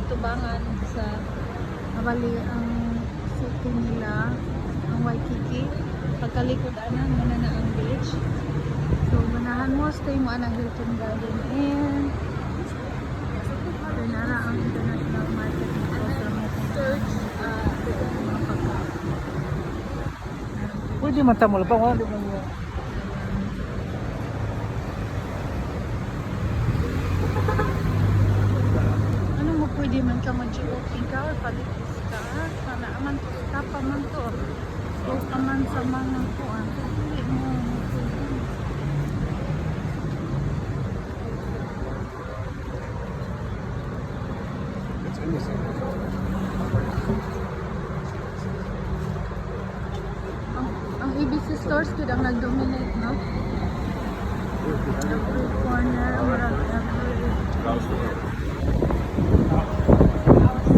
tubangan sa Abali ang city nila, ang Waikiki. Pagkalikodanan mo na ang beach. So manahan mo, stay mo ang Hilton Garden Inn. Pinara ang international market nito sa search mga pagkain. Pwede matamol pa ko. Ano mo pwede man ka mag-GOP ka or palitis ka? Sana aman to, tapa man to. So ka man sa mga kuan. Hindi mo pwede. Ang ABC stores ko ang nag-dominate, no? Every corner, marang every.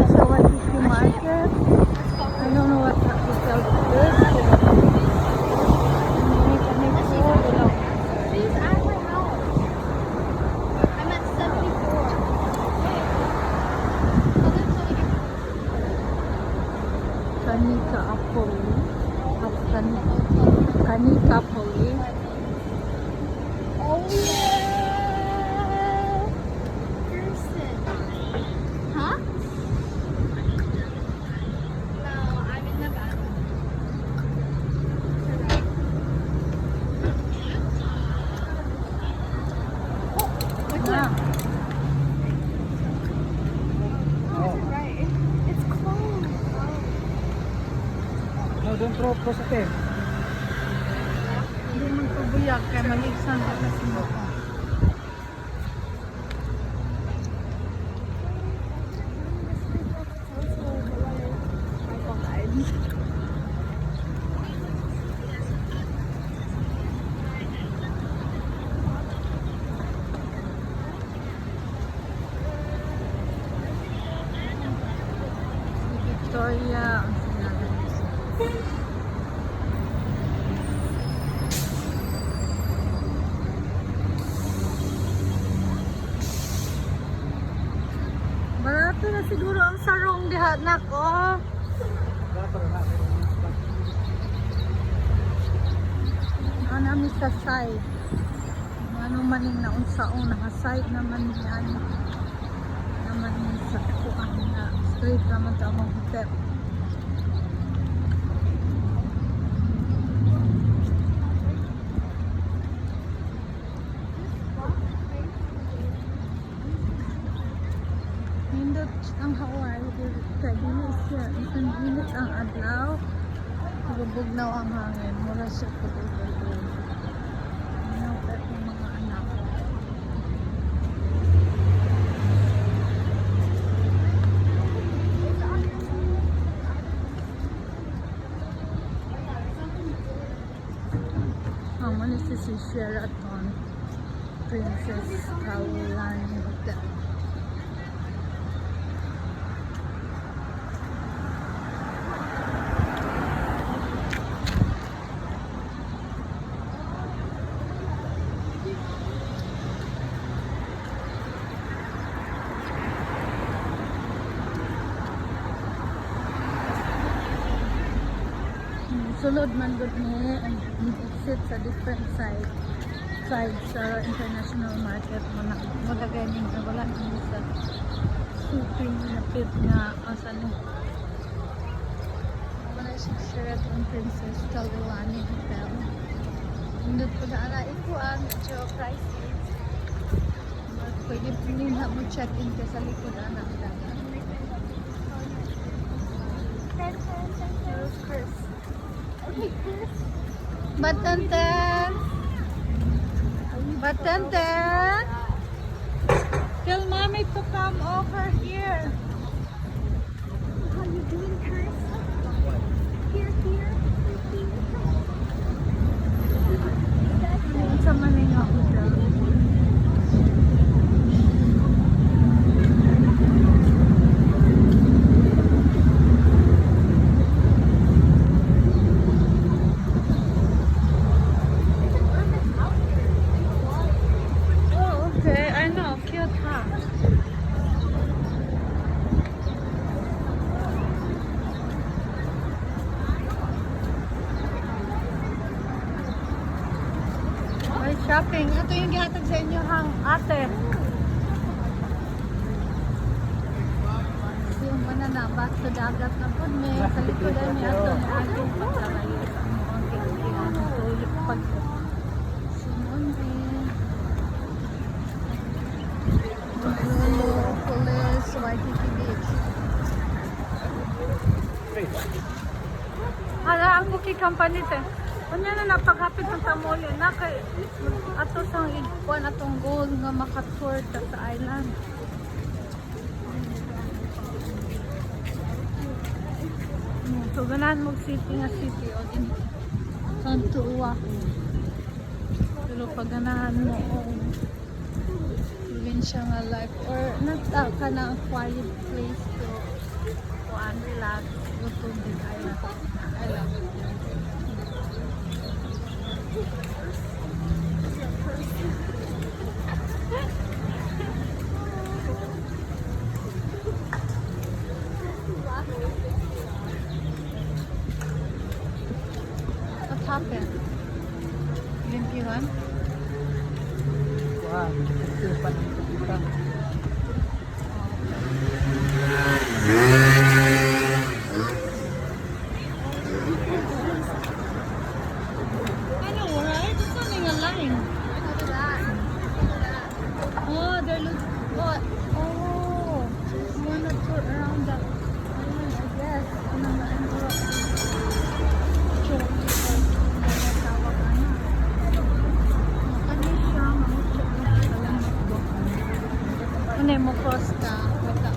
Sa Waikiki Market. I don't know what to tell you this. These at my house. I'm at 74. Kanika Apoli. Kanika Apoli. Oh yeah! Kirsten. Huh? No, I'm in the bathroom. Ah, Right. It's closed. No, don't throw positive. hindi man pabuyag kaya maligsan ka kasi mo. Victoria ang sinabi niya. Barato na siguro ang sarong diha nako. Ano mi sa side. Ano maning naunsaon naka-side naman yan. Naman ni sa kuan na straight naman sa among hotel. Nindot ang Hawaii, kaya dili siya, isang init ang adlaw, bubugnaw ang hangin, mura siya pagkakagay. Minautat ng mga anak. Ang manisi si Sheraton Princess Kaulani Hotel. Sulod man gud ni ang exit sa different side sa international market mo na magagay ning wala ni sa shopping na pit nga asa ni wala si Sheraton Princess Kaulani Hotel. Indot po na ala ikuan medyo pricey. Pwede pinin ha mo check in ka sa likod ana dagat. Chris. Okay, Chris. Batenten. Batenten. Tell mommy to come over here. How you doing, Chris? Here, here. Sa maning ako daw. Oh, okay. I know. Cute, huh? Ate. Yung banana, back to dagat na po. May sa likodan niya ito. May agong pagkakayo sa mga kaibigan. Tulip pag sinundi. Lolo, Police, Waikiki Beach. Hala, ang Bukid Company te. Kunya na napakapit ng tamoli na kay ato sang iguan atong goal nga maka-tour ta sa island. So ganahan mo city nga city o din Santua. Pero pag ganahan mo probinsya nga life or nagta ka na quiet place to kuan relax go to the island. I love it. What happened? Limpiwan? Wah, itu pan kita. I know, right? It's only a line. Oh, they're looking. What? Oh, you wanna tour around the island, I guess. Ano na ang tour? Tour. Tawag ano? Ano siya? Mag-check na alam mo. Ano mo cross ka? Wala.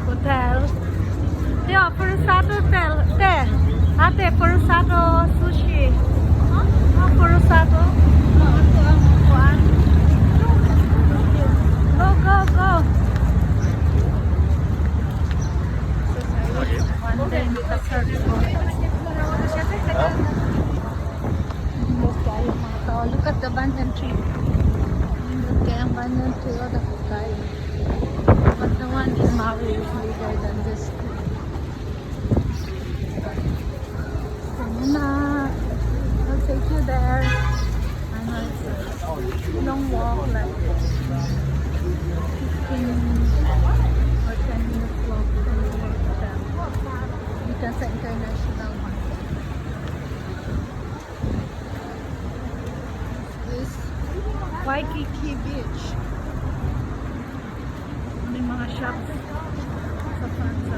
Hotel. Yeah, Purusado Hotel. Te, ate, Purusado Sushi. Ah, Purusado. Ito ang kuan. Go, go, go. One day, naka-search ko. Look kayo mga tao. Look at the banyan tree. Look kayo ang banyan tree. O, the kayo. But the one in Maui is bigger than this. So, I'll take you there. I know it's a long walk, like 15 or 10 minutes walk from the hotel. Because sa international market. This is Waikiki Beach. May mga shops sa Fransa.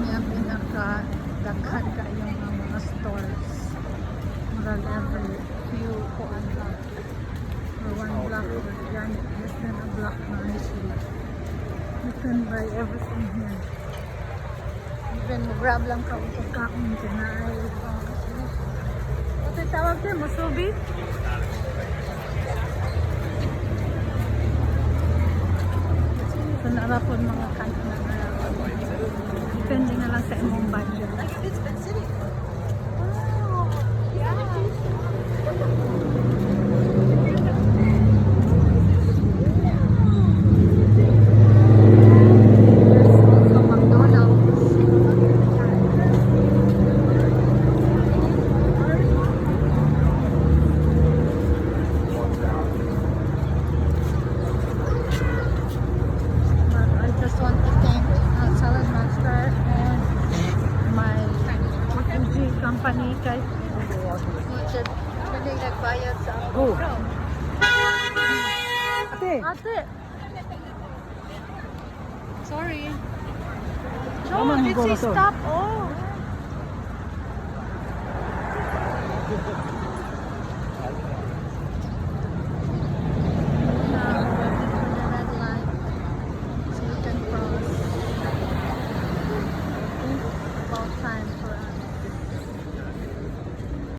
May pinaka-daghan kayo ng mga stores. Murag every few ko lang. Or one block or yan. Less than a block na easily. You can buy everything here. Even grab lang ka o pagkaon tinay. Ito tawag din, musubi? So narapon mga kanto na narapon. Depende na lang sa imong budget. Oh, yeah. There's also McDonald's. But I just want to thank Salad Master and my refugee company kay Pwede nagbayad sa ako. Go. Ate. Ate! Sorry. Tama, No, go it's na to. stop. Oh!